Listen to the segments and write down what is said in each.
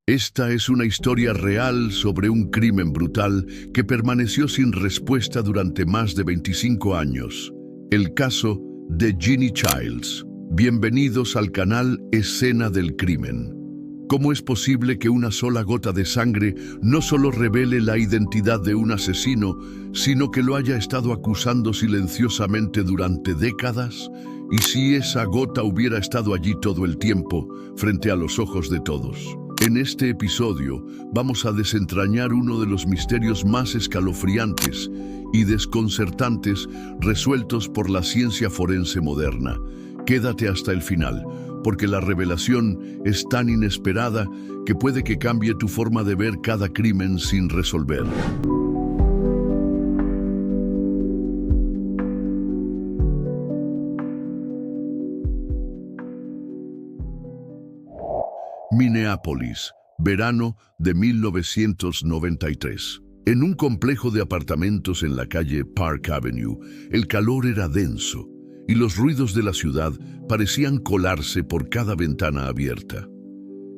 Esta es una historia real sobre un crimen brutal que permaneció sin respuesta durante más de 25 años. El caso de Jeanne Childs. Bienvenidos al canal Escena del Crimen. ¿Cómo es posible que una sola gota de sangre no solo revele la identidad de un asesino, sino que lo haya estado acusando silenciosamente durante décadas? ¿Y si esa gota hubiera estado allí todo el tiempo, frente a los ojos de todos? En este episodio vamos a desentrañar uno de los misterios más escalofriantes y desconcertantes resueltos por la ciencia forense moderna. Quédate hasta el final, porque la revelación es tan inesperada que puede que cambie tu forma de ver cada crimen sin resolver. Minneapolis, verano de 1993. En un complejo de apartamentos en la calle Park Avenue, el calor era denso y los ruidos de la ciudad parecían colarse por cada ventana abierta.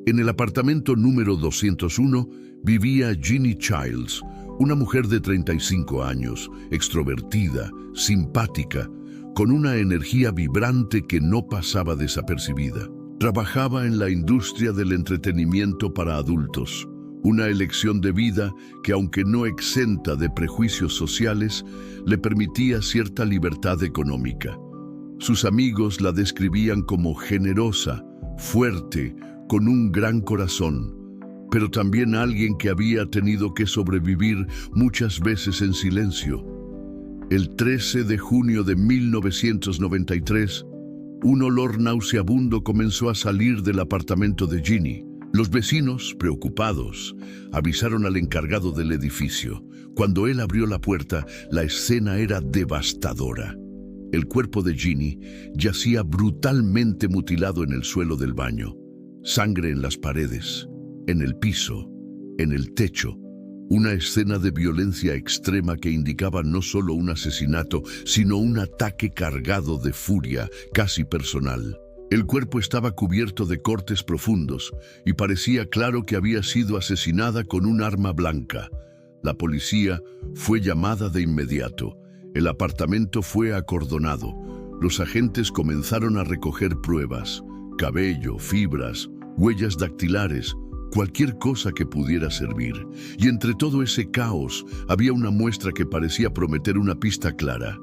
En el apartamento número 201 vivía Jeanne Childs, una mujer de 35 años, extrovertida, simpática, con una energía vibrante que no pasaba desapercibida. Trabajaba en la industria del entretenimiento para adultos, una elección de vida que, aunque no exenta de prejuicios sociales, le permitía cierta libertad económica. Sus amigos la describían como generosa, fuerte, con un gran corazón, pero también alguien que había tenido que sobrevivir muchas veces en silencio. El 13 de junio de 1993, un olor nauseabundo comenzó a salir del apartamento de Jeanne. Los vecinos, preocupados, avisaron al encargado del edificio. Cuando él abrió la puerta, la escena era devastadora. El cuerpo de Jeanne yacía brutalmente mutilado en el suelo del baño. Sangre en las paredes, en el piso, en el techo. Una escena de violencia extrema que indicaba no solo un asesinato, sino un ataque cargado de furia, casi personal. El cuerpo estaba cubierto de cortes profundos y parecía claro que había sido asesinada con un arma blanca. La policía fue llamada de inmediato. El apartamento fue acordonado. Los agentes comenzaron a recoger pruebas: cabello, fibras, huellas dactilares, cualquier cosa que pudiera servir. Y entre todo ese caos había una muestra que parecía prometer una pista clara: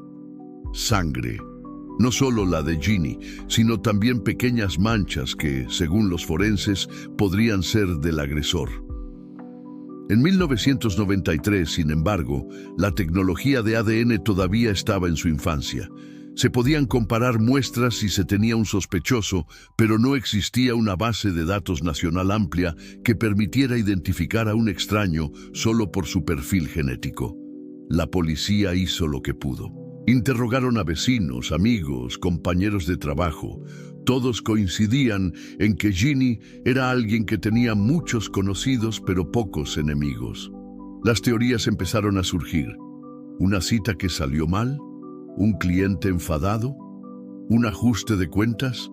sangre. No solo la de Jeanne, sino también pequeñas manchas que, según los forenses, podrían ser del agresor. En 1993, sin embargo, la tecnología de ADN todavía estaba en su infancia. Se podían comparar muestras si se tenía un sospechoso, pero no existía una base de datos nacional amplia que permitiera identificar a un extraño solo por su perfil genético. La policía hizo lo que pudo. Interrogaron a vecinos, amigos, compañeros de trabajo. Todos coincidían en que Jeanne era alguien que tenía muchos conocidos pero pocos enemigos. Las teorías empezaron a surgir. ¿Una cita que salió mal? ¿Un cliente enfadado? ¿Un ajuste de cuentas?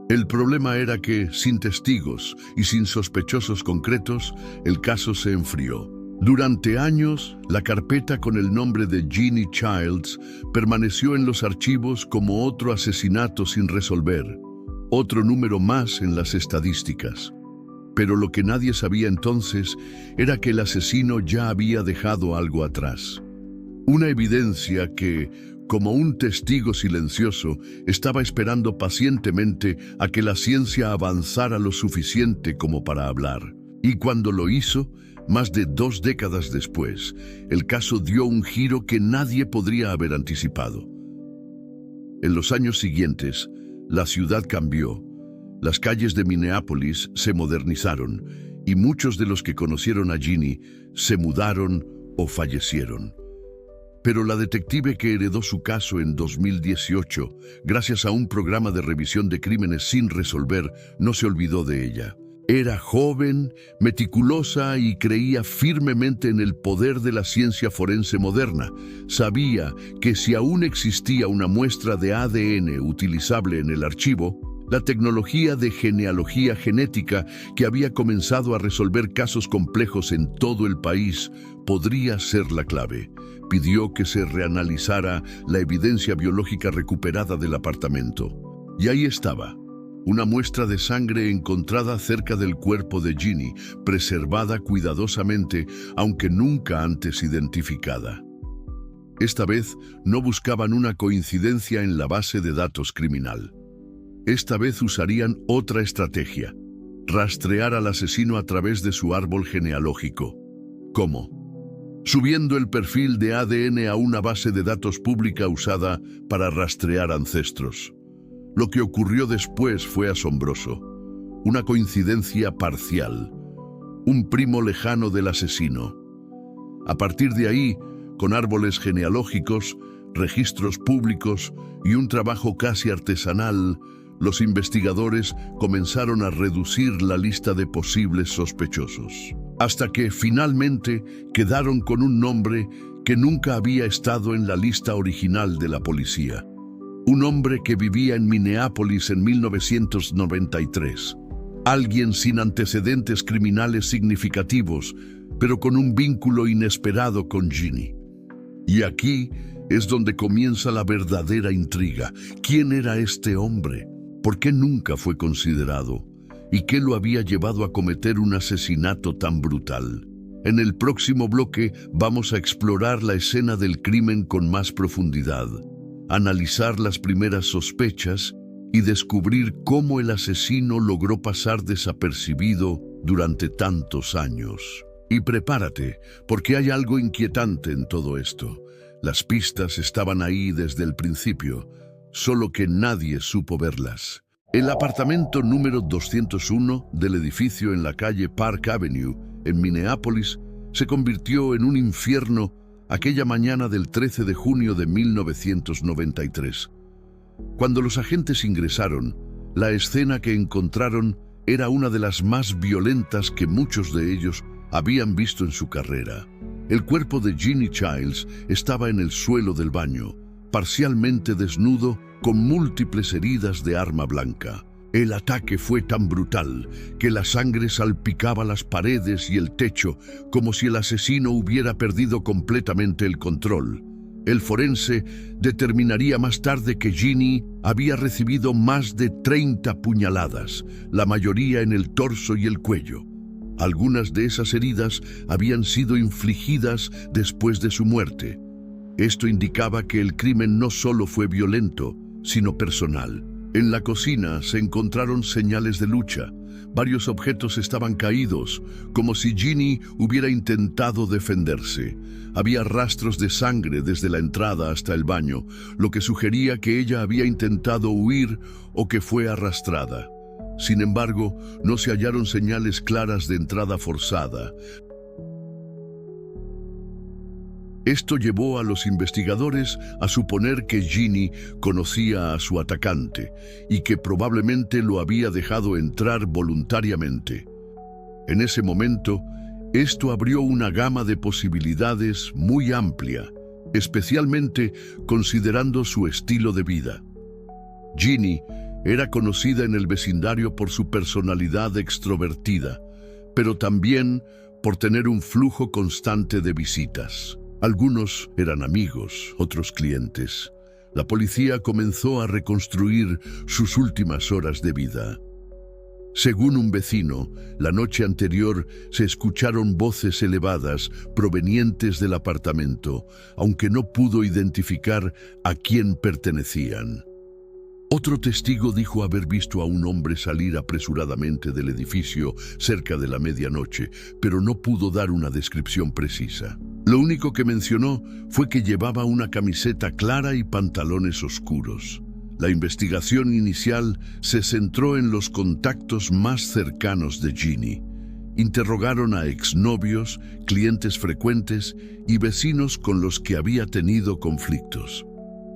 El problema era que, sin testigos y sin sospechosos concretos, el caso se enfrió. Durante años, la carpeta con el nombre de Jeanne Childs permaneció en los archivos como otro asesinato sin resolver, otro número más en las estadísticas. Pero lo que nadie sabía entonces era que el asesino ya había dejado algo atrás. Una evidencia que, como un testigo silencioso, estaba esperando pacientemente a que la ciencia avanzara lo suficiente como para hablar. Y cuando lo hizo, más de 2 décadas después, el caso dio un giro que nadie podría haber anticipado. En los años siguientes, la ciudad cambió. Las calles de Minneapolis se modernizaron y muchos de los que conocieron a Jeanne se mudaron o fallecieron. Pero la detective que heredó su caso en 2018, gracias a un programa de revisión de crímenes sin resolver, no se olvidó de ella. Era joven, meticulosa y creía firmemente en el poder de la ciencia forense moderna. Sabía que si aún existía una muestra de ADN utilizable en el archivo, La tecnología de genealogía genética, que había comenzado a resolver casos complejos en todo el país, podría ser la clave. Pidió que se reanalizara la evidencia biológica recuperada del apartamento. Y ahí estaba, una muestra de sangre encontrada cerca del cuerpo de Ginny, preservada cuidadosamente, aunque nunca antes identificada. Esta vez no buscaban una coincidencia en la base de datos criminal. Esta vez usarían otra estrategia: rastrear al asesino a través de su árbol genealógico. ¿Cómo? Subiendo el perfil de ADN a una base de datos pública usada para rastrear ancestros. Lo que ocurrió después fue asombroso. Una coincidencia parcial. Un primo lejano del asesino. A partir de ahí, con árboles genealógicos, registros públicos y un trabajo casi artesanal, los investigadores comenzaron a reducir la lista de posibles sospechosos, hasta que finalmente quedaron con un nombre que nunca había estado en la lista original de la policía. Un hombre que vivía en Minneapolis en 1993. Alguien sin antecedentes criminales significativos, pero con un vínculo inesperado con Ginny. Y aquí es donde comienza la verdadera intriga. ¿Quién era este hombre? ¿Por qué nunca fue considerado? ¿Y qué lo había llevado a cometer un asesinato tan brutal? En el próximo bloque vamos a explorar la escena del crimen con más profundidad, analizar las primeras sospechas y descubrir cómo el asesino logró pasar desapercibido durante tantos años. Y prepárate, porque hay algo inquietante en todo esto. Las pistas estaban ahí desde el principio, solo que nadie supo verlas. El apartamento número 201 del edificio en la calle Park Avenue, en Minneapolis, se convirtió en un infierno aquella mañana del 13 de junio de 1993. Cuando los agentes ingresaron, la escena que encontraron era una de las más violentas que muchos de ellos habían visto en su carrera. El cuerpo de Ginny Childs estaba en el suelo del baño, parcialmente desnudo, con múltiples heridas de arma blanca. El ataque fue tan brutal que la sangre salpicaba las paredes y el techo, como si el asesino hubiera perdido completamente el control. El forense determinaría más tarde que Ginny había recibido más de 30 puñaladas, la mayoría en el torso y el cuello. Algunas de esas heridas habían sido infligidas después de su muerte. Esto indicaba que el crimen no solo fue violento, sino personal. En la cocina se encontraron señales de lucha. Varios objetos estaban caídos, como si Ginny hubiera intentado defenderse. Había rastros de sangre desde la entrada hasta el baño, lo que sugería que ella había intentado huir o que fue arrastrada. Sin embargo, no se hallaron señales claras de entrada forzada. Esto llevó a los investigadores a suponer que Ginny conocía a su atacante y que probablemente lo había dejado entrar voluntariamente. En ese momento, esto abrió una gama de posibilidades muy amplia, especialmente considerando su estilo de vida. Ginny era conocida en el vecindario por su personalidad extrovertida, pero también por tener un flujo constante de visitas. Algunos eran amigos, otros clientes. La policía comenzó a reconstruir sus últimas horas de vida. Según un vecino, la noche anterior se escucharon voces elevadas provenientes del apartamento, aunque no pudo identificar a quién pertenecían. Otro testigo dijo haber visto a un hombre salir apresuradamente del edificio cerca de la medianoche, pero no pudo dar una descripción precisa. Lo único que mencionó fue que llevaba una camiseta clara y pantalones oscuros. La investigación inicial se centró en los contactos más cercanos de Ginny. Interrogaron a exnovios, clientes frecuentes y vecinos con los que había tenido conflictos.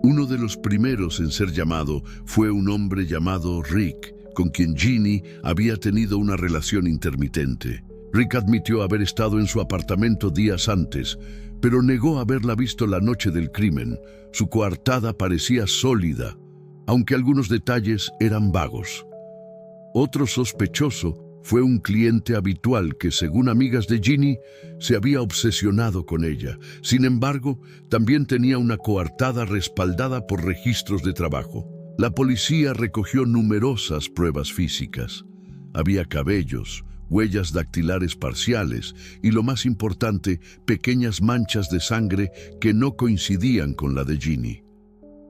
Uno de los primeros en ser llamado fue un hombre llamado Rick, con quien Ginny había tenido una relación intermitente. Rick admitió haber estado en su apartamento días antes, pero negó haberla visto la noche del crimen. Su coartada parecía sólida, aunque algunos detalles eran vagos. Otro sospechoso fue un cliente habitual que, según amigas de Ginny, se había obsesionado con ella. Sin embargo, también tenía una coartada respaldada por registros de trabajo. La policía recogió numerosas pruebas físicas. Había cabellos, huellas dactilares parciales y, lo más importante, pequeñas manchas de sangre que no coincidían con la de Ginny.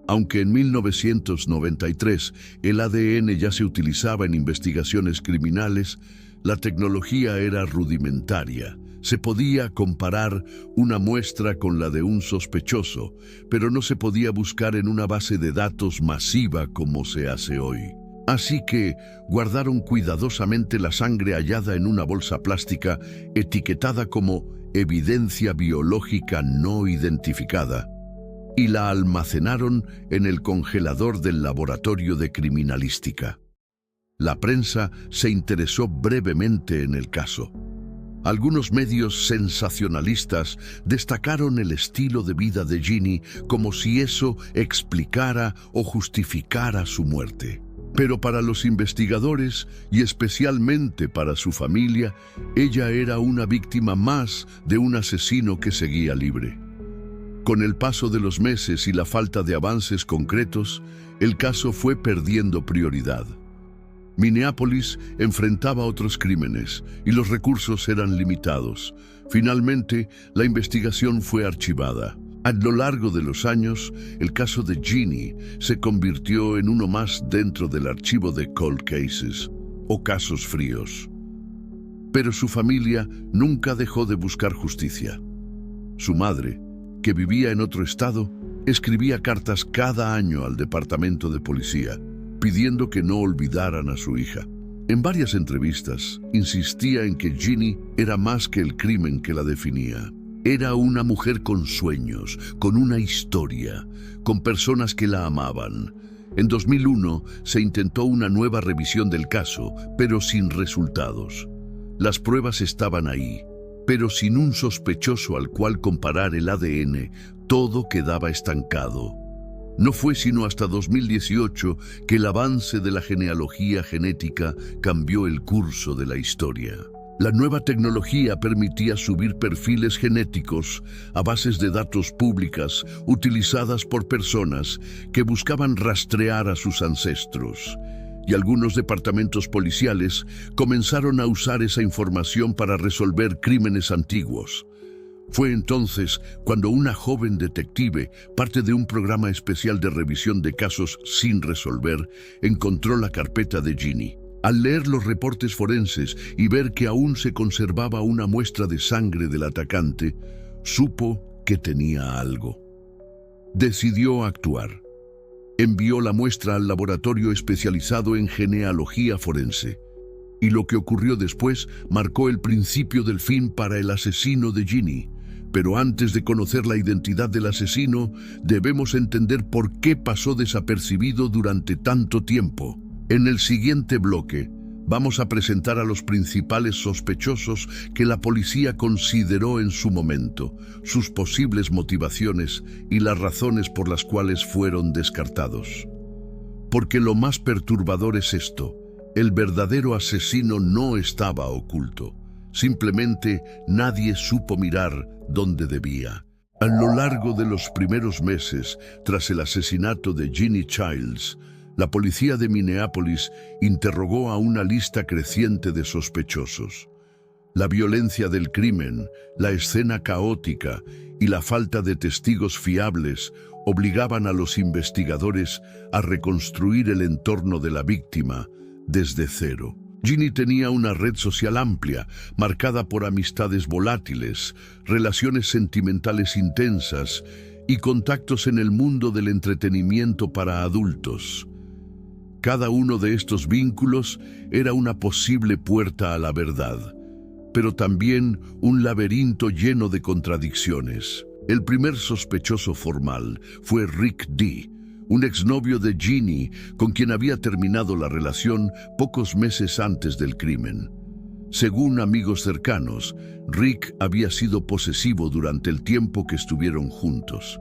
Aunque en 1993 el ADN ya se utilizaba en investigaciones criminales, la tecnología era rudimentaria. Se podía comparar una muestra con la de un sospechoso, pero no se podía buscar en una base de datos masiva como se hace hoy. Así que guardaron cuidadosamente la sangre hallada en una bolsa plástica etiquetada como evidencia biológica no identificada, y la almacenaron en el congelador del laboratorio de criminalística. La prensa se interesó brevemente en el caso. Algunos medios sensacionalistas destacaron el estilo de vida de Ginny como si eso explicara o justificara su muerte. Pero para los investigadores, y especialmente para su familia, ella era una víctima más de un asesino que seguía libre. Con el paso de los meses y la falta de avances concretos, el caso fue perdiendo prioridad. Minneapolis enfrentaba otros crímenes y los recursos eran limitados. Finalmente, la investigación fue archivada. A lo largo de los años, el caso de Ginny se convirtió en uno más dentro del archivo de Cold Cases, o casos fríos. Pero su familia nunca dejó de buscar justicia. Su madre, que vivía en otro estado, escribía cartas cada año al departamento de policía, pidiendo que no olvidaran a su hija. En varias entrevistas, insistía en que Ginny era más que el crimen que la definía. Era una mujer con sueños, con una historia, con personas que la amaban. En 2001 se intentó una nueva revisión del caso, pero sin resultados. Las pruebas estaban ahí, pero sin un sospechoso al cual comparar el ADN, todo quedaba estancado. No fue sino hasta 2018 que el avance de la genealogía genética cambió el curso de la historia. La nueva tecnología permitía subir perfiles genéticos a bases de datos públicas utilizadas por personas que buscaban rastrear a sus ancestros. Y algunos departamentos policiales comenzaron a usar esa información para resolver crímenes antiguos. Fue entonces cuando una joven detective, parte de un programa especial de revisión de casos sin resolver, encontró la carpeta de Ginny. Al leer los reportes forenses y ver que aún se conservaba una muestra de sangre del atacante, supo que tenía algo. Decidió actuar. Envió la muestra al laboratorio especializado en genealogía forense. Y lo que ocurrió después marcó el principio del fin para el asesino de Ginny. Pero antes de conocer la identidad del asesino, debemos entender por qué pasó desapercibido durante tanto tiempo. En el siguiente bloque, vamos a presentar a los principales sospechosos que la policía consideró en su momento, sus posibles motivaciones y las razones por las cuales fueron descartados. Porque lo más perturbador es esto: el verdadero asesino no estaba oculto. Simplemente nadie supo mirar donde debía. A lo largo de los primeros meses, tras el asesinato de Ginny Childs, la policía de Minneapolis interrogó a una lista creciente de sospechosos. La violencia del crimen, la escena caótica y la falta de testigos fiables obligaban a los investigadores a reconstruir el entorno de la víctima desde cero. Ginny tenía una red social amplia, marcada por amistades volátiles, relaciones sentimentales intensas y contactos en el mundo del entretenimiento para adultos. Cada uno de estos vínculos era una posible puerta a la verdad, pero también un laberinto lleno de contradicciones. El primer sospechoso formal fue Rick D., un exnovio de Ginny con quien había terminado la relación pocos meses antes del crimen. Según amigos cercanos, Rick había sido posesivo durante el tiempo que estuvieron juntos.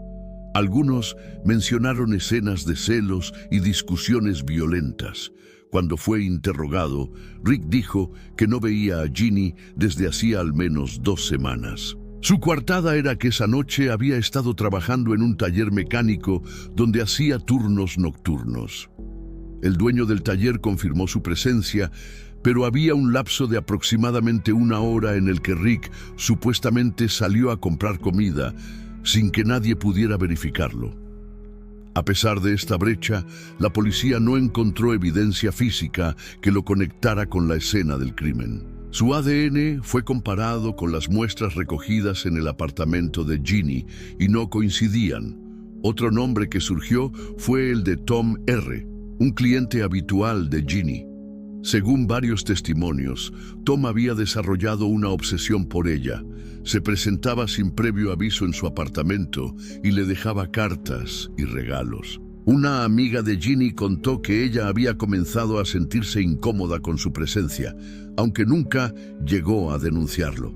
Algunos mencionaron escenas de celos y discusiones violentas. Cuando fue interrogado, Rick dijo que no veía a Ginny desde hacía al menos 2 semanas. Su coartada era que esa noche había estado trabajando en un taller mecánico donde hacía turnos nocturnos. El dueño del taller confirmó su presencia, pero había un lapso de aproximadamente 1 hora en el que Rick supuestamente salió a comprar comida sin que nadie pudiera verificarlo. A pesar de esta brecha, la policía no encontró evidencia física que lo conectara con la escena del crimen. Su ADN fue comparado con las muestras recogidas en el apartamento de Ginny y no coincidían. Otro nombre que surgió fue el de Tom R., un cliente habitual de Ginny. Según varios testimonios, Tom había desarrollado una obsesión por ella. Se presentaba sin previo aviso en su apartamento y le dejaba cartas y regalos. Una amiga de Ginny contó que ella había comenzado a sentirse incómoda con su presencia, aunque nunca llegó a denunciarlo.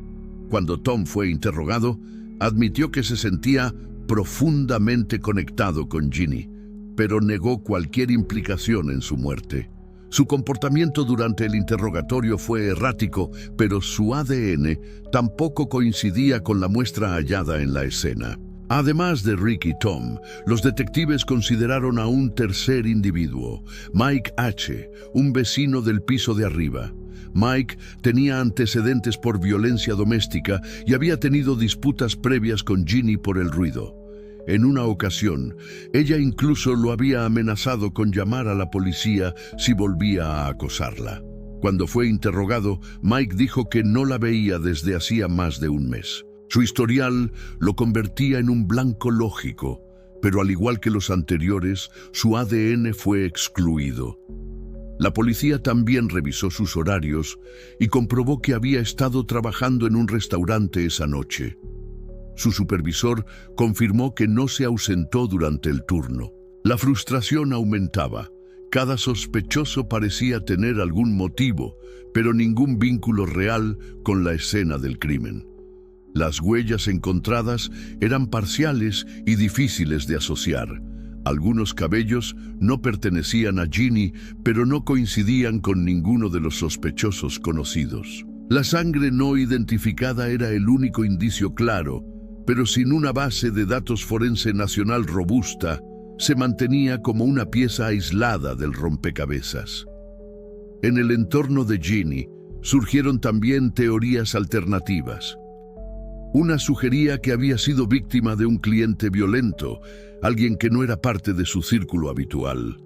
Cuando Tom fue interrogado, admitió que se sentía profundamente conectado con Ginny, pero negó cualquier implicación en su muerte. Su comportamiento durante el interrogatorio fue errático, pero su ADN tampoco coincidía con la muestra hallada en la escena. Además de Rick y Tom, los detectives consideraron a un tercer individuo, Mike H., un vecino del piso de arriba. Mike tenía antecedentes por violencia doméstica y había tenido disputas previas con Ginny por el ruido. En una ocasión, ella incluso lo había amenazado con llamar a la policía si volvía a acosarla. Cuando fue interrogado, Mike dijo que no la veía desde hacía más de 1 mes. Su historial lo convertía en un blanco lógico, pero al igual que los anteriores, su ADN fue excluido. La policía también revisó sus horarios y comprobó que había estado trabajando en un restaurante esa noche. Su supervisor confirmó que no se ausentó durante el turno. La frustración aumentaba. Cada sospechoso parecía tener algún motivo, pero ningún vínculo real con la escena del crimen. Las huellas encontradas eran parciales y difíciles de asociar. Algunos cabellos no pertenecían a Ginny, pero no coincidían con ninguno de los sospechosos conocidos. La sangre no identificada era el único indicio claro, pero sin una base de datos forense nacional robusta, se mantenía como una pieza aislada del rompecabezas. En el entorno de Ginny surgieron también teorías alternativas. Una sugería que había sido víctima de un cliente violento, alguien que no era parte de su círculo habitual.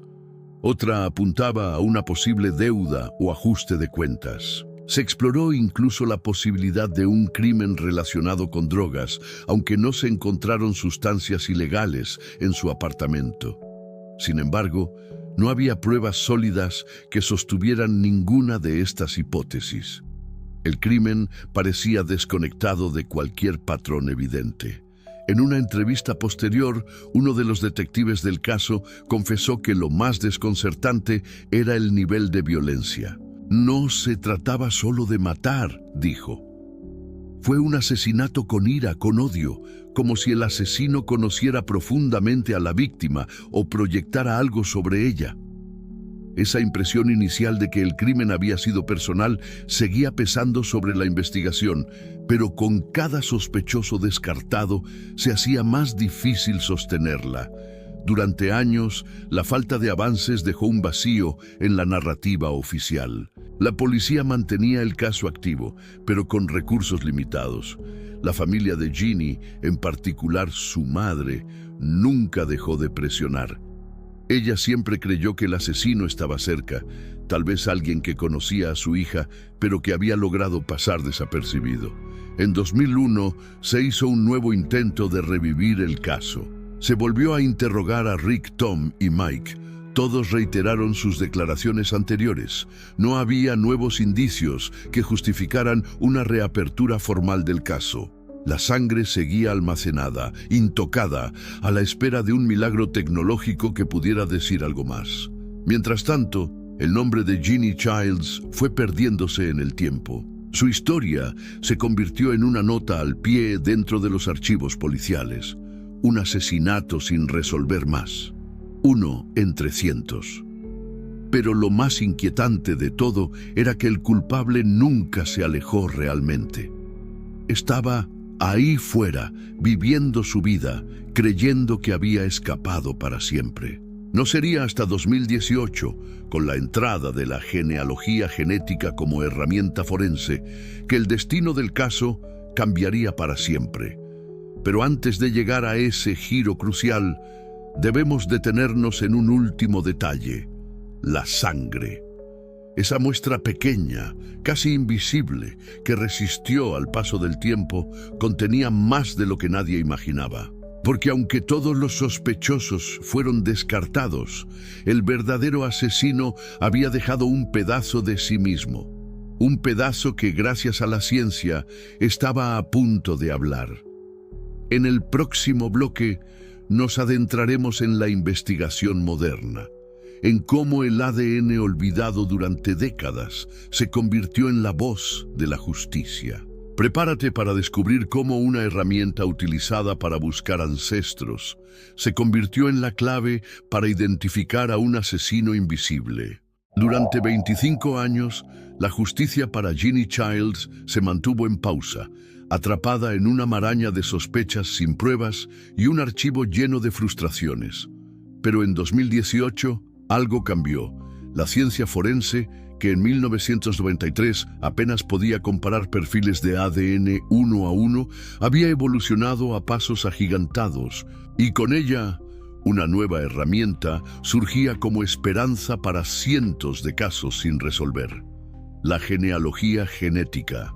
Otra apuntaba a una posible deuda o ajuste de cuentas. Se exploró incluso la posibilidad de un crimen relacionado con drogas, aunque no se encontraron sustancias ilegales en su apartamento. Sin embargo, no había pruebas sólidas que sostuvieran ninguna de estas hipótesis. El crimen parecía desconectado de cualquier patrón evidente. En una entrevista posterior, uno de los detectives del caso confesó que lo más desconcertante era el nivel de violencia. No se trataba solo de matar, dijo. Fue un asesinato con ira, con odio, como si el asesino conociera profundamente a la víctima o proyectara algo sobre ella. Esa impresión inicial de que el crimen había sido personal seguía pesando sobre la investigación, pero con cada sospechoso descartado se hacía más difícil sostenerla. Durante años, la falta de avances dejó un vacío en la narrativa oficial. La policía mantenía el caso activo, pero con recursos limitados. La familia de Ginny, en particular su madre, nunca dejó de presionar. Ella siempre creyó que el asesino estaba cerca, tal vez alguien que conocía a su hija, pero que había logrado pasar desapercibido. En 2001 se hizo un nuevo intento de revivir el caso. Se volvió a interrogar a Rick, Tom y Mike. Todos reiteraron sus declaraciones anteriores. No había nuevos indicios que justificaran una reapertura formal del caso. La sangre seguía almacenada, intocada, a la espera de un milagro tecnológico que pudiera decir algo más. Mientras tanto, el nombre de Ginny Childs fue perdiéndose en el tiempo. Su historia se convirtió en una nota al pie dentro de los archivos policiales. un asesinato sin resolver más. Uno entre cientos. Pero lo más inquietante de todo era que el culpable nunca se alejó realmente. Estaba ahí fuera, viviendo su vida, creyendo que había escapado para siempre. No sería hasta 2018, con la entrada de la genealogía genética como herramienta forense, que el destino del caso cambiaría para siempre. Pero antes de llegar a ese giro crucial, debemos detenernos en un último detalle: la sangre. Esa muestra pequeña, casi invisible, que resistió al paso del tiempo, contenía más de lo que nadie imaginaba. Porque aunque todos los sospechosos fueron descartados, el verdadero asesino había dejado un pedazo de sí mismo. Un pedazo que, gracias a la ciencia, estaba a punto de hablar. En el próximo bloque nos adentraremos en la investigación moderna, en cómo el ADN olvidado durante décadas se convirtió en la voz de la justicia. Prepárate para descubrir cómo una herramienta utilizada para buscar ancestros se convirtió en la clave para identificar a un asesino invisible. Durante 25 años, la justicia para Jeanne Childs se mantuvo en pausa, atrapada en una maraña de sospechas sin pruebas y un archivo lleno de frustraciones. Pero en 2018, algo cambió. La ciencia forense, que en 1993 apenas podía comparar perfiles de ADN uno a uno, había evolucionado a pasos agigantados, y con ella, una nueva herramienta surgía como esperanza para cientos de casos sin resolver: la genealogía genética.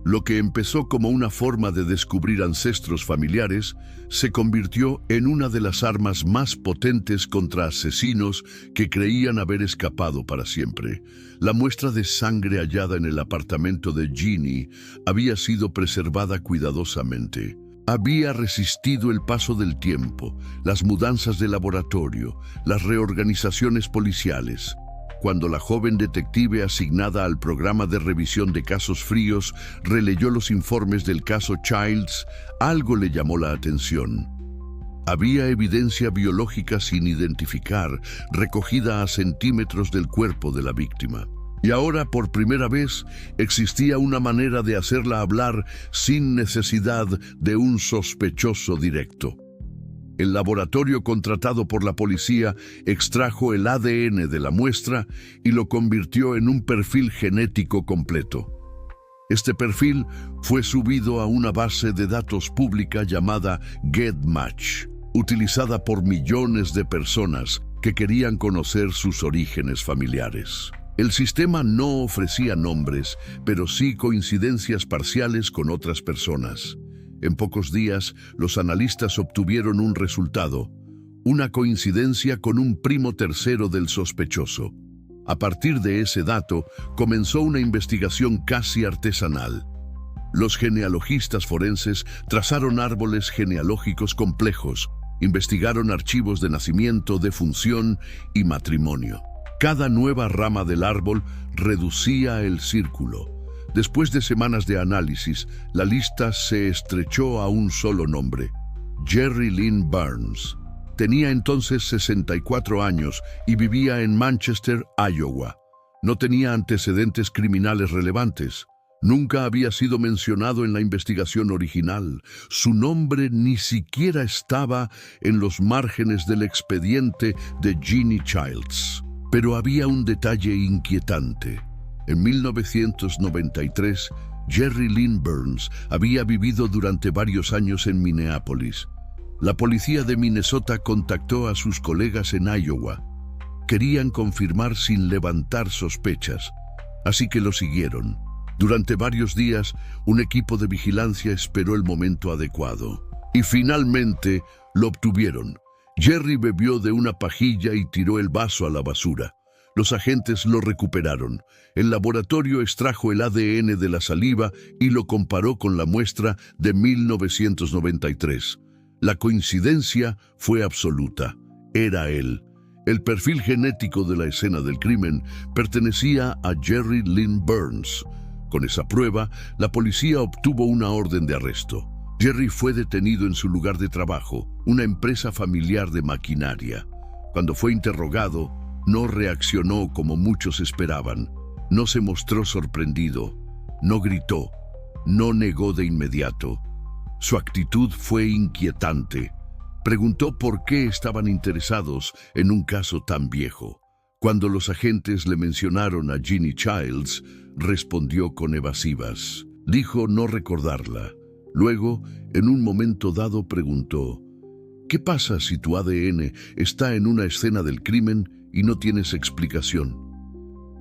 Lo que empezó como una forma de descubrir ancestros familiares se convirtió en una de las armas más potentes contra asesinos que creían haber escapado para siempre. La muestra de sangre hallada en el apartamento de Jeanne había sido preservada cuidadosamente. Había resistido el paso del tiempo, las mudanzas de laboratorio, las reorganizaciones policiales. Cuando la joven detective asignada al programa de revisión de casos fríos releyó los informes del caso Childs, algo le llamó la atención. Había evidencia biológica sin identificar, recogida a centímetros del cuerpo de la víctima. Y ahora, por primera vez, existía una manera de hacerla hablar sin necesidad de un sospechoso directo. El laboratorio contratado por la policía extrajo el ADN de la muestra y lo convirtió en un perfil genético completo. Este perfil fue subido a una base de datos pública llamada GetMatch, utilizada por millones de personas que querían conocer sus orígenes familiares. El sistema no ofrecía nombres, pero sí coincidencias parciales con otras personas. En pocos días, los analistas obtuvieron un resultado: una coincidencia con un primo tercero del sospechoso. A partir de ese dato, comenzó una investigación casi artesanal. Los genealogistas forenses trazaron árboles genealógicos complejos, investigaron archivos de nacimiento, defunción y matrimonio. Cada nueva rama del árbol reducía el círculo. Después de semanas de análisis, la lista se estrechó a un solo nombre: Jerry Lynn Burns. Tenía entonces 64 años y vivía en Manchester, Iowa. No tenía antecedentes criminales relevantes. Nunca había sido mencionado en la investigación original. Su nombre ni siquiera estaba en los márgenes del expediente de Jeanne Childs. Pero había un detalle inquietante. En 1993, Jerry Lynn Burns había vivido durante varios años en Minneapolis. La policía de Minnesota contactó a sus colegas en Iowa. Querían confirmar sin levantar sospechas, así que lo siguieron. Durante varios días, un equipo de vigilancia esperó el momento adecuado. Y finalmente lo obtuvieron. Jerry bebió de una pajilla y tiró el vaso a la basura. Los agentes lo recuperaron. El laboratorio extrajo el ADN de la saliva y lo comparó con la muestra de 1993. La coincidencia fue absoluta. Era él. El perfil genético de la escena del crimen pertenecía a Jerry Lynn Burns. Con esa prueba, la policía obtuvo una orden de arresto. Jerry fue detenido en su lugar de trabajo, una empresa familiar de maquinaria. Cuando fue interrogado, no reaccionó como muchos esperaban. No se mostró sorprendido, no gritó, no negó de inmediato. Su actitud fue inquietante. Preguntó por qué estaban interesados en un caso tan viejo. Cuando los agentes le mencionaron a Jeannie Childs, respondió con evasivas. Dijo no recordarla. Luego, en un momento dado, preguntó: ¿qué pasa si tu ADN está en una escena del crimen y no tienes explicación?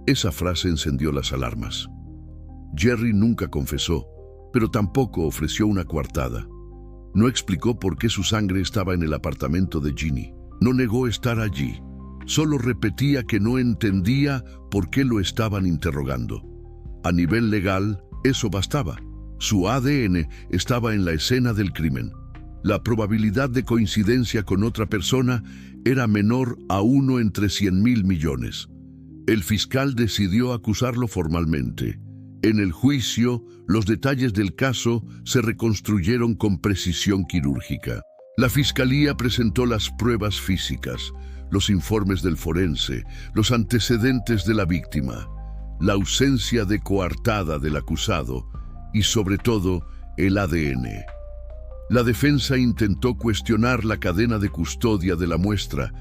Esa frase encendió las alarmas. Jerry nunca confesó, pero tampoco ofreció una coartada. No explicó por qué su sangre estaba en el apartamento de Jeannie. No negó estar allí. Solo repetía que no entendía por qué lo estaban interrogando. A nivel legal, eso bastaba. Su ADN estaba en la escena del crimen. La probabilidad de coincidencia con otra persona era menor a 1 entre 100.000 millones. El fiscal decidió acusarlo formalmente. En el juicio, los detalles del caso se reconstruyeron con precisión quirúrgica. La fiscalía presentó las pruebas físicas, los informes del forense, los antecedentes de la víctima, la ausencia de coartada del acusado y, sobre todo, el ADN. La defensa intentó cuestionar la cadena de custodia de la muestra,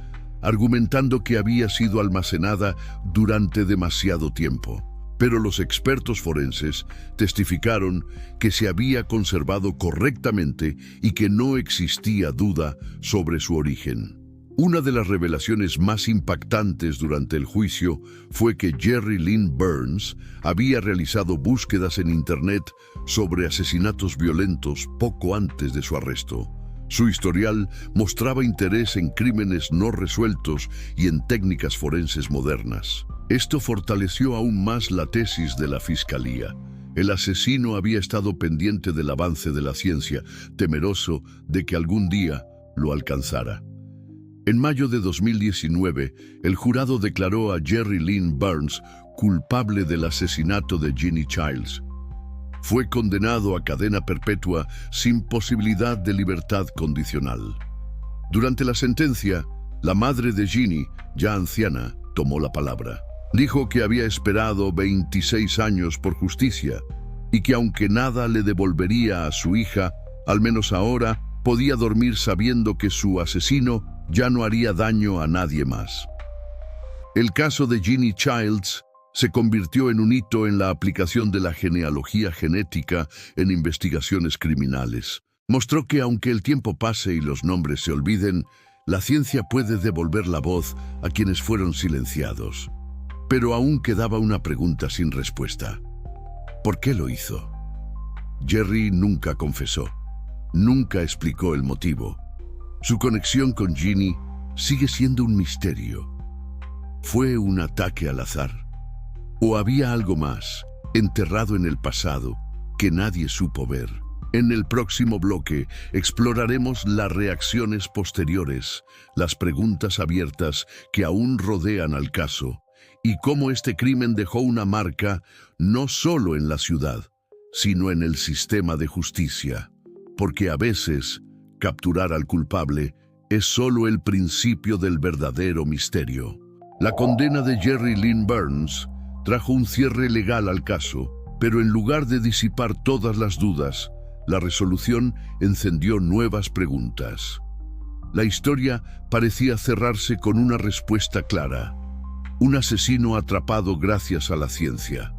argumentando que había sido almacenada durante demasiado tiempo. Pero los expertos forenses testificaron que se había conservado correctamente y que no existía duda sobre su origen. Una de las revelaciones más impactantes durante el juicio fue que Jerry Lynn Burns había realizado búsquedas en Internet sobre asesinatos violentos poco antes de su arresto. Su historial mostraba interés en crímenes no resueltos y en técnicas forenses modernas. Esto fortaleció aún más la tesis de la fiscalía. El asesino había estado pendiente del avance de la ciencia, temeroso de que algún día lo alcanzara. En mayo de 2019, el jurado declaró a Jerry Lynn Burns culpable del asesinato de Jeannie Childs. Fue condenado a cadena perpetua sin posibilidad de libertad condicional. Durante la sentencia, la madre de Jeannie, ya anciana, tomó la palabra. Dijo que había esperado 26 años por justicia y que aunque nada le devolvería a su hija, al menos ahora podía dormir sabiendo que su asesino ya no haría daño a nadie más. El caso de Jeannie Childs se convirtió en un hito en la aplicación de la genealogía genética en investigaciones criminales. Mostró que aunque el tiempo pase y los nombres se olviden, la ciencia puede devolver la voz a quienes fueron silenciados. Pero aún quedaba una pregunta sin respuesta. ¿Por qué lo hizo? Jerry nunca confesó. Nunca explicó el motivo. Su conexión con Jeannie sigue siendo un misterio. ¿Fue un ataque al azar? ¿O había algo más, enterrado en el pasado, que nadie supo ver? En el próximo bloque exploraremos las reacciones posteriores, las preguntas abiertas que aún rodean al caso, y cómo este crimen dejó una marca no solo en la ciudad, sino en el sistema de justicia. Porque a veces, capturar al culpable es solo el principio del verdadero misterio. La condena de Jerry Lynn Burns trajo un cierre legal al caso, pero en lugar de disipar todas las dudas, la resolución encendió nuevas preguntas. La historia parecía cerrarse con una respuesta clara: un asesino atrapado gracias a la ciencia.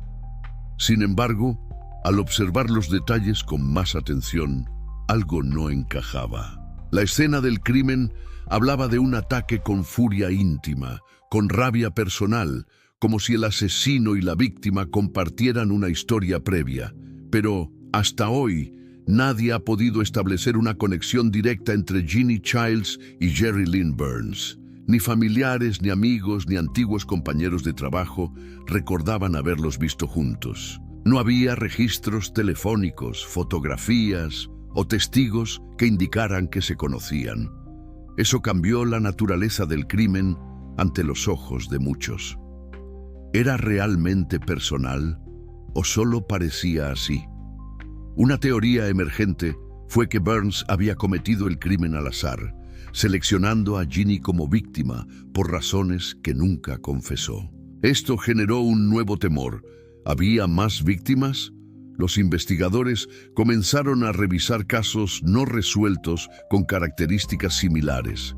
Sin embargo, al observar los detalles con más atención, algo no encajaba. La escena del crimen hablaba de un ataque con furia íntima, con rabia personal, como si el asesino y la víctima compartieran una historia previa. Pero, hasta hoy, nadie ha podido establecer una conexión directa entre Jeannie Childs y Jerry Lynn Burns. Ni familiares, ni amigos, ni antiguos compañeros de trabajo recordaban haberlos visto juntos. No había registros telefónicos, fotografías o testigos que indicaran que se conocían. Eso cambió la naturaleza del crimen ante los ojos de muchos. ¿Era realmente personal o solo parecía así? Una teoría emergente fue que Burns había cometido el crimen al azar, seleccionando a Ginny como víctima por razones que nunca confesó. Esto generó un nuevo temor. ¿Había más víctimas? Los investigadores comenzaron a revisar casos no resueltos con características similares.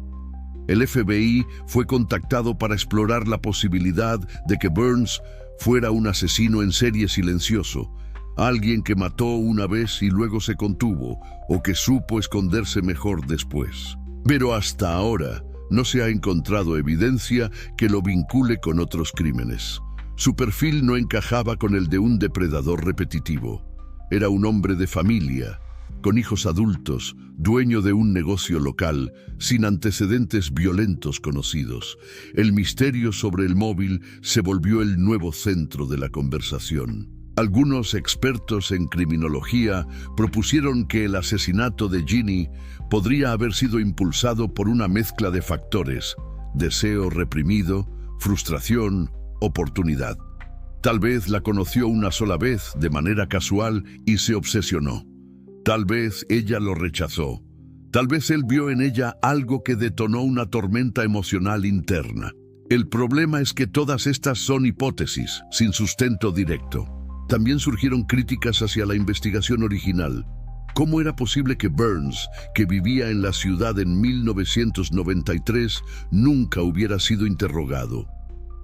El FBI fue contactado para explorar la posibilidad de que Burns fuera un asesino en serie silencioso, alguien que mató una vez y luego se contuvo, o que supo esconderse mejor después. Pero hasta ahora no se ha encontrado evidencia que lo vincule con otros crímenes. Su perfil no encajaba con el de un depredador repetitivo. Era un hombre de familia, con hijos adultos, dueño de un negocio local, sin antecedentes violentos conocidos. El misterio sobre el móvil se volvió el nuevo centro de la conversación. Algunos expertos en criminología propusieron que el asesinato de Ginny podría haber sido impulsado por una mezcla de factores: deseo reprimido, frustración, oportunidad. Tal vez la conoció una sola vez de manera casual y se obsesionó. Tal vez ella lo rechazó. Tal vez él vio en ella algo que detonó una tormenta emocional interna. El problema es que todas estas son hipótesis, sin sustento directo. También surgieron críticas hacia la investigación original. ¿Cómo era posible que Burns, que vivía en la ciudad en 1993, nunca hubiera sido interrogado?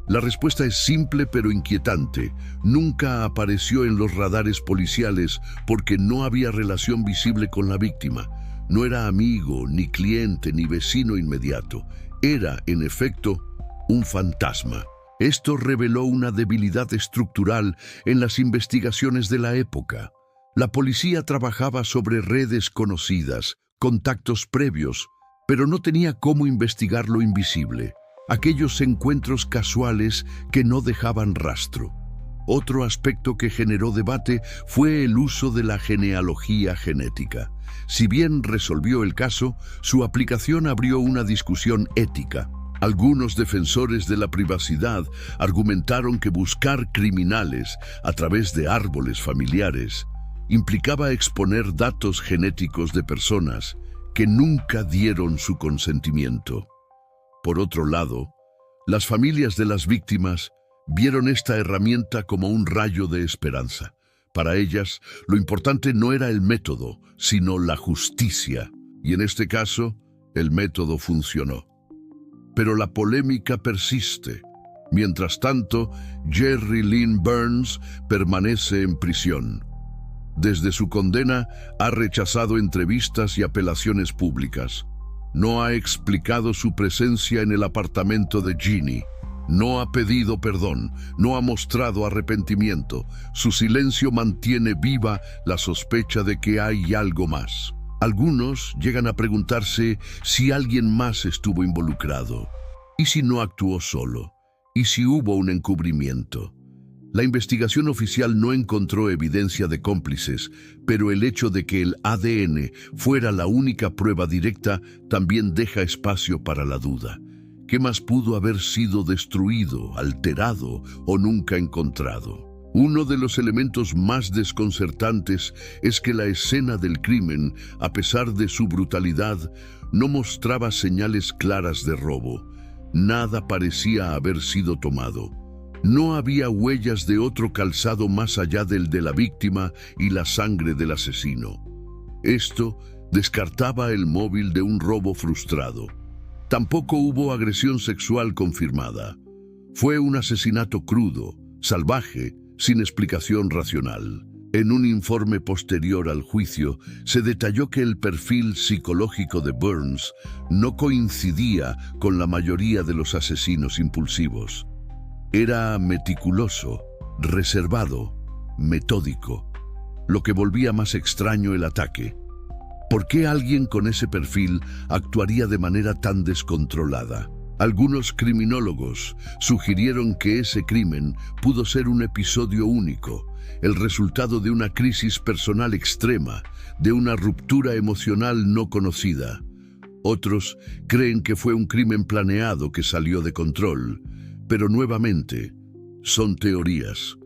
La respuesta es simple pero inquietante. Nunca apareció en los radares policiales porque no había relación visible con la víctima. No era amigo, ni cliente, ni vecino inmediato. Era, en efecto, un fantasma. Esto reveló una debilidad estructural en las investigaciones de la época. La policía trabajaba sobre redes conocidas, contactos previos, pero no tenía cómo investigar lo invisible. Aquellos encuentros casuales que no dejaban rastro. Otro aspecto que generó debate fue el uso de la genealogía genética. Si bien resolvió el caso, su aplicación abrió una discusión ética. Algunos defensores de la privacidad argumentaron que buscar criminales a través de árboles familiares implicaba exponer datos genéticos de personas que nunca dieron su consentimiento. Por otro lado, las familias de las víctimas vieron esta herramienta como un rayo de esperanza. Para ellas, lo importante no era el método, sino la justicia. Y en este caso, el método funcionó. Pero la polémica persiste. Mientras tanto, Jerry Lynn Burns permanece en prisión. Desde su condena, ha rechazado entrevistas y apelaciones públicas. No ha explicado su presencia en el apartamento de Ginny. No ha pedido perdón, no ha mostrado arrepentimiento. Su silencio mantiene viva la sospecha de que hay algo más. Algunos llegan a preguntarse si alguien más estuvo involucrado. ¿Y si no actuó solo? ¿Y si hubo un encubrimiento? La investigación oficial no encontró evidencia de cómplices, pero el hecho de que el ADN fuera la única prueba directa también deja espacio para la duda. ¿Qué más pudo haber sido destruido, alterado o nunca encontrado? Uno de los elementos más desconcertantes es que la escena del crimen, a pesar de su brutalidad, no mostraba señales claras de robo. Nada parecía haber sido tomado. No había huellas de otro calzado más allá del de la víctima y la sangre del asesino. Esto descartaba el móvil de un robo frustrado. Tampoco hubo agresión sexual confirmada. Fue un asesinato crudo, salvaje, sin explicación racional. En un informe posterior al juicio, se detalló que el perfil psicológico de Burns no coincidía con la mayoría de los asesinos impulsivos. Era meticuloso, reservado, metódico, lo que volvía más extraño el ataque. ¿Por qué alguien con ese perfil actuaría de manera tan descontrolada? Algunos criminólogos sugirieron que ese crimen pudo ser un episodio único, el resultado de una crisis personal extrema, de una ruptura emocional no conocida. Otros creen que fue un crimen planeado que salió de control, pero nuevamente son teorías.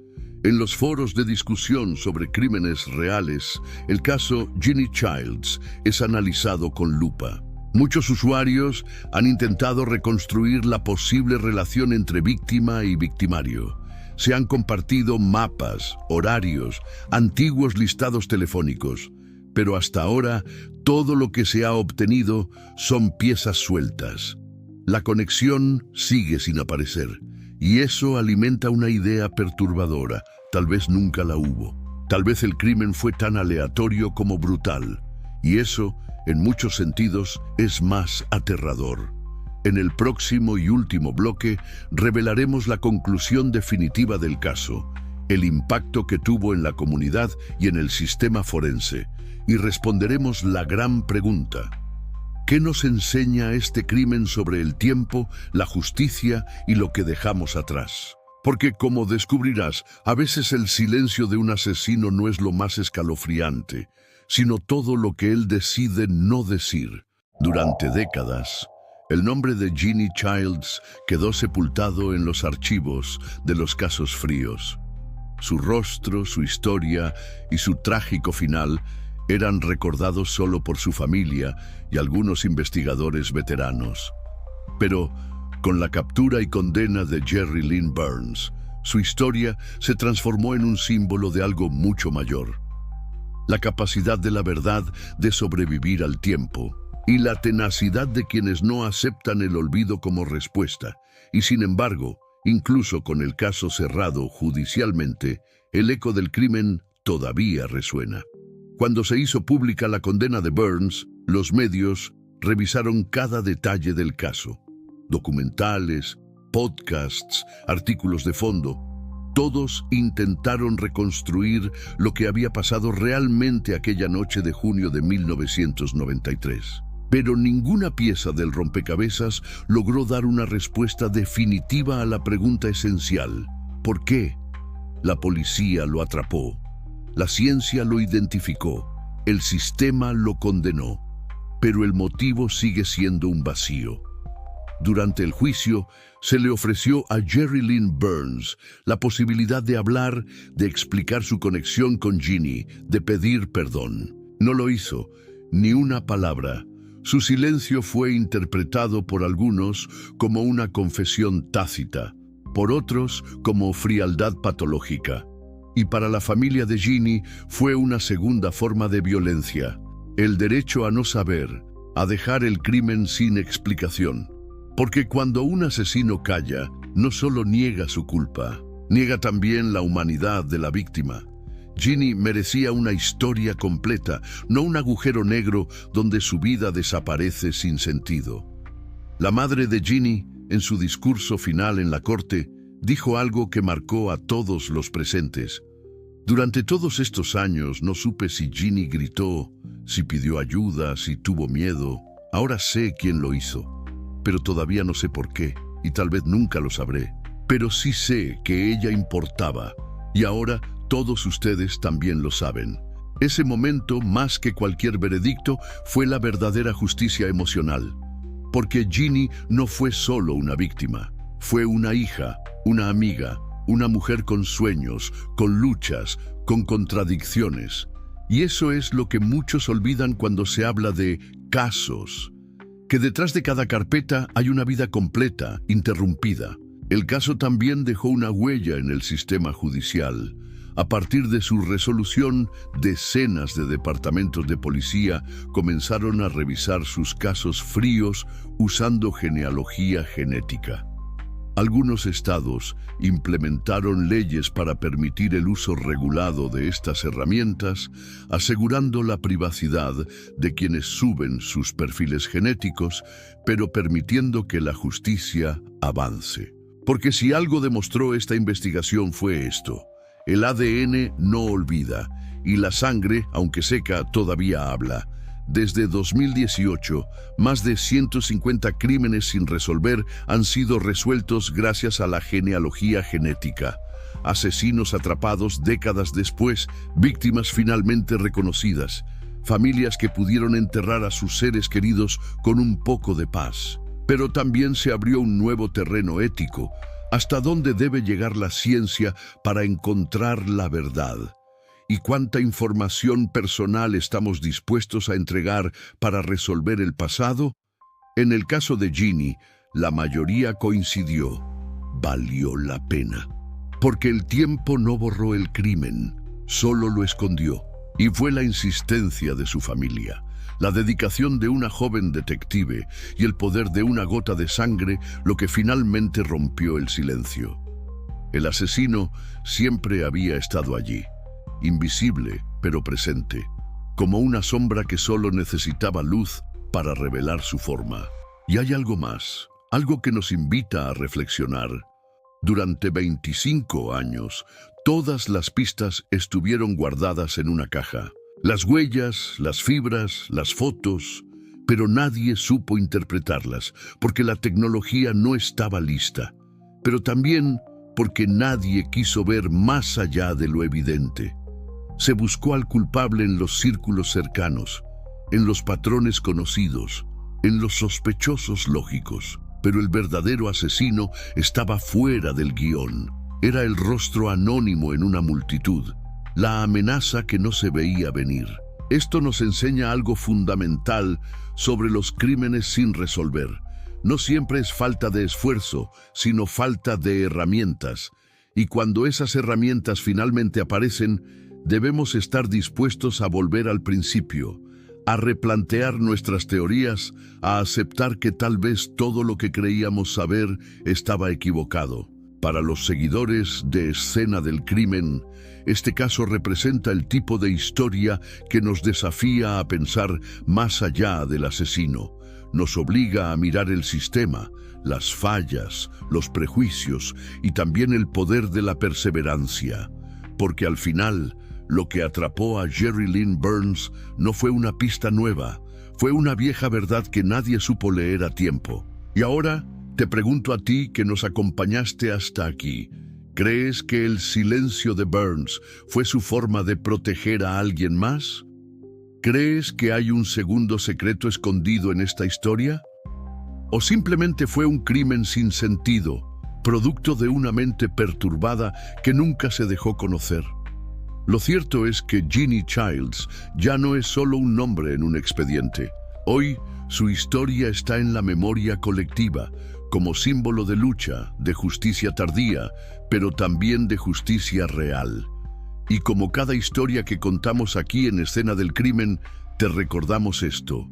En los foros de discusión sobre crímenes reales, el caso Jeannie Childs es analizado con lupa. Muchos usuarios han intentado reconstruir la posible relación entre víctima y victimario. Se han compartido mapas, horarios, antiguos listados telefónicos, pero hasta ahora todo lo que se ha obtenido son piezas sueltas. La conexión sigue sin aparecer, y eso alimenta una idea perturbadora. Tal vez nunca la hubo. Tal vez el crimen fue tan aleatorio como brutal, y eso, en muchos sentidos, es más aterrador. En el próximo y último bloque revelaremos la conclusión definitiva del caso, el impacto que tuvo en la comunidad y en el sistema forense, y responderemos la gran pregunta: ¿qué nos enseña este crimen sobre el tiempo, la justicia y lo que dejamos atrás? Porque, como descubrirás, a veces el silencio de un asesino no es lo más escalofriante, sino todo lo que él decide no decir. Durante décadas, el nombre de Jeannie Childs quedó sepultado en los archivos de los casos fríos. Su rostro, su historia y su trágico final eran recordados solo por su familia y algunos investigadores veteranos. Pero, con la captura y condena de Jerry Lynn Burns, su historia se transformó en un símbolo de algo mucho mayor: la capacidad de la verdad de sobrevivir al tiempo y la tenacidad de quienes no aceptan el olvido como respuesta. Y sin embargo, incluso con el caso cerrado judicialmente, el eco del crimen todavía resuena. Cuando se hizo pública la condena de Burns, los medios revisaron cada detalle del caso. Documentales, podcasts, artículos de fondo. Todos intentaron reconstruir lo que había pasado realmente aquella noche de junio de 1993. Pero ninguna pieza del rompecabezas logró dar una respuesta definitiva a la pregunta esencial: ¿por qué? La policía lo atrapó, la ciencia lo identificó, el sistema lo condenó, pero el motivo sigue siendo un vacío. Durante el juicio, se le ofreció a Jerry Lynn Burns la posibilidad de hablar, de explicar su conexión con Jeannie, de pedir perdón. No lo hizo, ni una palabra. Su silencio fue interpretado por algunos como una confesión tácita, por otros como frialdad patológica. Y para la familia de Jeannie fue una segunda forma de violencia: el derecho a no saber, a dejar el crimen sin explicación. Porque cuando un asesino calla, no solo niega su culpa, niega también la humanidad de la víctima. Jeannie merecía una historia completa, no un agujero negro donde su vida desaparece sin sentido. La madre de Jeannie, en su discurso final en la corte, dijo algo que marcó a todos los presentes. Durante todos estos años no supe si Jeannie gritó, si pidió ayuda, si tuvo miedo. Ahora sé quién lo hizo, pero todavía no sé por qué, y tal vez nunca lo sabré. Pero sí sé que ella importaba, y ahora todos ustedes también lo saben. Ese momento, más que cualquier veredicto, fue la verdadera justicia emocional. Porque Jeannie no fue solo una víctima, fue una hija, una amiga, una mujer con sueños, con luchas, con contradicciones. Y eso es lo que muchos olvidan cuando se habla de casos. Que detrás de cada carpeta hay una vida completa, interrumpida. El caso también dejó una huella en el sistema judicial. A partir de su resolución, decenas de departamentos de policía comenzaron a revisar sus casos fríos usando genealogía genética. Algunos estados implementaron leyes para permitir el uso regulado de estas herramientas, asegurando la privacidad de quienes suben sus perfiles genéticos, pero permitiendo que la justicia avance. Porque si algo demostró esta investigación fue esto: el ADN no olvida, y la sangre, aunque seca, todavía habla. Desde 2018, más de 150 crímenes sin resolver han sido resueltos gracias a la genealogía genética. Asesinos atrapados décadas después, víctimas finalmente reconocidas, familias que pudieron enterrar a sus seres queridos con un poco de paz. Pero también se abrió un nuevo terreno ético. ¿Hasta dónde debe llegar la ciencia para encontrar la verdad? ¿Y cuánta información personal estamos dispuestos a entregar para resolver el pasado? En el caso de Ginny, la mayoría coincidió. Valió la pena. Porque el tiempo no borró el crimen, solo lo escondió. Y fue la insistencia de su familia, la dedicación de una joven detective y el poder de una gota de sangre lo que finalmente rompió el silencio. El asesino siempre había estado allí, invisible pero presente, como una sombra que solo necesitaba luz para revelar su forma. Y hay algo más, algo que nos invita a reflexionar. Durante 25 años, todas las pistas estuvieron guardadas en una caja. Las huellas, las fibras, las fotos, pero nadie supo interpretarlas porque la tecnología no estaba lista. Pero también porque nadie quiso ver más allá de lo evidente. Se buscó al culpable en los círculos cercanos, en los patrones conocidos, en los sospechosos lógicos. Pero el verdadero asesino estaba fuera del guión. Era el rostro anónimo en una multitud, la amenaza que no se veía venir. Esto nos enseña algo fundamental sobre los crímenes sin resolver. No siempre es falta de esfuerzo, sino falta de herramientas. Y cuando esas herramientas finalmente aparecen, debemos estar dispuestos a volver al principio, a replantear nuestras teorías, a aceptar que tal vez todo lo que creíamos saber estaba equivocado. Para los seguidores de Escena del Crimen, este caso representa el tipo de historia que nos desafía a pensar más allá del asesino. Nos obliga a mirar el sistema, las fallas, los prejuicios y también el poder de la perseverancia. Porque al final, lo que atrapó a Jerry Lynn Burns no fue una pista nueva, fue una vieja verdad que nadie supo leer a tiempo. Y ahora te pregunto a ti que nos acompañaste hasta aquí, ¿crees que el silencio de Burns fue su forma de proteger a alguien más? ¿Crees que hay un segundo secreto escondido en esta historia? ¿O simplemente fue un crimen sin sentido, producto de una mente perturbada que nunca se dejó conocer? Lo cierto es que Ginny Childs ya no es solo un nombre en un expediente. Hoy, su historia está en la memoria colectiva, como símbolo de lucha, de justicia tardía, pero también de justicia real. Y como cada historia que contamos aquí en Escena del Crimen, te recordamos esto.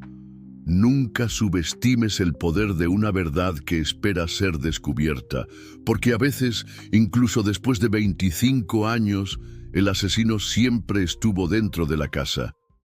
Nunca subestimes el poder de una verdad que espera ser descubierta, porque a veces, incluso después de 25 años, el asesino siempre estuvo dentro de la casa,